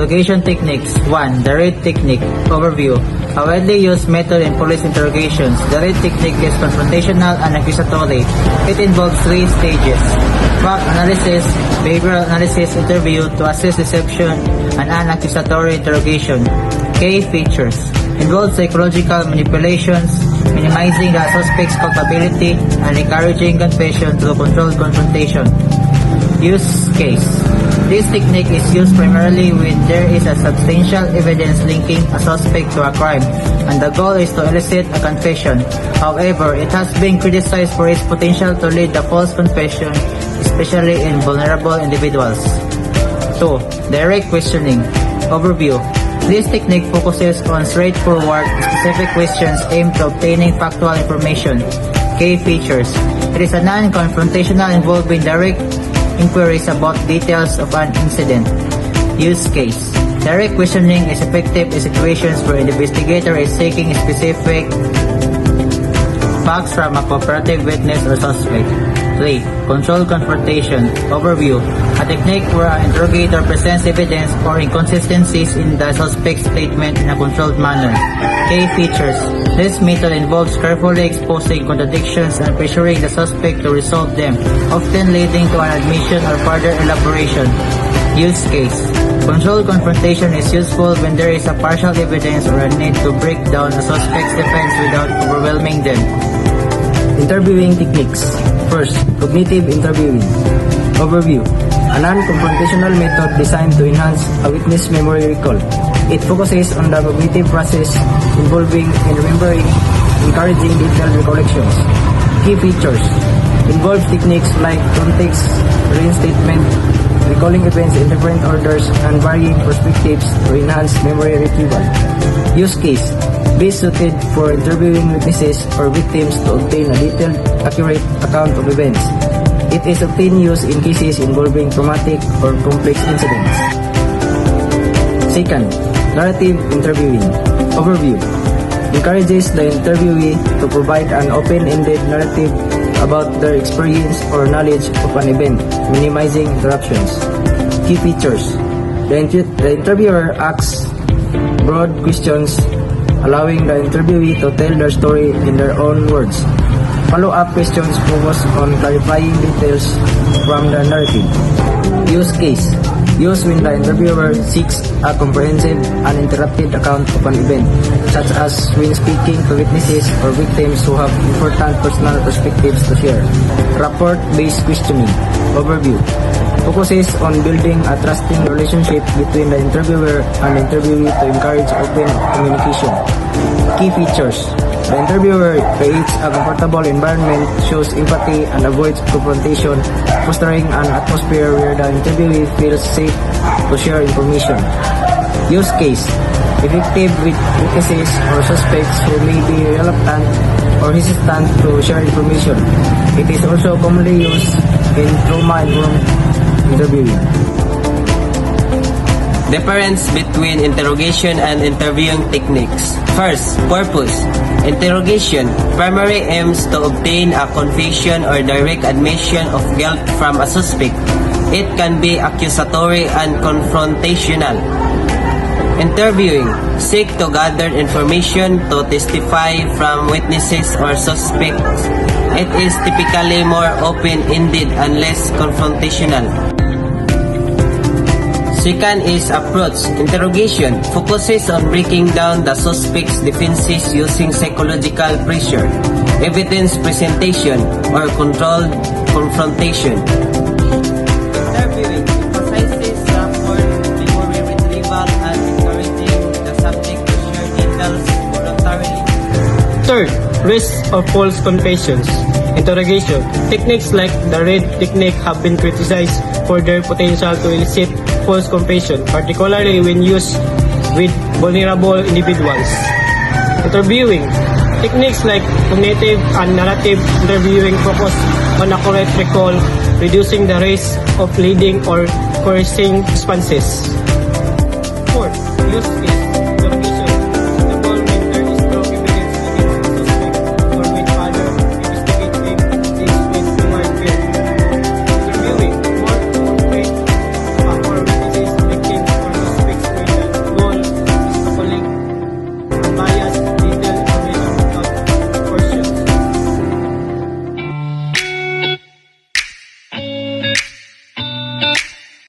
Interrogation techniques. 1. The RAID technique. Overview. A widely used method in police interrogations. The RAID technique is confrontational and accusatory. It involves 3 stages: fact analysis, behavioral analysis, interview to assess deception, and an accusatory interrogation. Key features. Involves psychological manipulations, minimizing the suspect's culpability, and encouraging confession through controlled confrontation. Use case. This technique is used primarily when there is a substantial evidence linking a suspect to a crime, and the goal is to elicit a confession. However, it has been criticized for its potential to lead to false confession, especially in vulnerable individuals. 2. Direct questioning. Overview. This technique focuses on straightforward, specific questions aimed at obtaining factual information. Key features. It is a non-confrontational involving direct inquiries about details of an incident. Use case. Direct questioning is effective in situations where the investigator is seeking specific facts from a cooperative witness or suspect. 3. Controlled confrontation. Overview. A technique where an interrogator presents evidence or inconsistencies in the suspect's statement in a controlled manner. Key features. This method involves carefully exposing contradictions and pressuring the suspect to resolve them, often leading to an admission or further elaboration. Use case. Controlled confrontation is useful when there is a partial evidence or a need to break down a suspect's defense without overwhelming them. Interviewing techniques. First, cognitive interviewing. Overview. A non-confrontational method designed to enhance a witness' memory recall. It focuses on the cognitive process involving in remembering, encouraging detailed recollections. Key features. Involves techniques like context, reinstatement, recalling events in different orders, and varying perspectives to enhance memory retrieval. Use case. Best suited for interviewing witnesses or victims to obtain a detailed, accurate account of events. It is often used in cases involving traumatic or complex incidents. Second, narrative interviewing. Overview. Encourages the interviewee to provide an open-ended narrative about their experience or knowledge of an event, minimizing interruptions. Key features. The interviewer asks broad questions, allowing the interviewee to tell their story in their own words. Follow-up questions focus on clarifying details from the narrative. Use case. Used when the interviewer seeks a comprehensive, uninterrupted account of an event, such as when speaking to witnesses or victims who have important personal perspectives to share. Rapport-based questioning. Overview. Focuses on building a trusting relationship between the interviewer and the interviewee to encourage open communication. Key features. The interviewer creates a comfortable environment, shows empathy, and avoids confrontation, fostering an atmosphere where the interviewee feels safe to share information. Use case. Effective with witnesses or suspects who may be reluctant or hesitant to share information. It is also commonly used in trauma-informed interviewing. Difference between interrogation and interviewing techniques. First, purpose. Interrogation primarily aims to obtain a confession or direct admission of guilt from a suspect. It can be accusatory and confrontational. Interviewing seek to gather information to testify from witnesses or suspects. It is typically more open-ended and less confrontational. Second is approach. Interrogation focuses on breaking down the suspect's defenses using psychological pressure, evidence presentation, or controlled confrontation. Interviewing emphasizes rapport, memory retrieval, and encouraging the subject to share details voluntarily. Third, risk of false confessions. Interrogation. Techniques like the RAID technique have been criticized for their potential to elicit false confession, particularly when used with vulnerable individuals. Interviewing. Techniques like cognitive and narrative interviewing focus on accurate recall, reducing the risk of leading or coercing responses. Fourth, use case.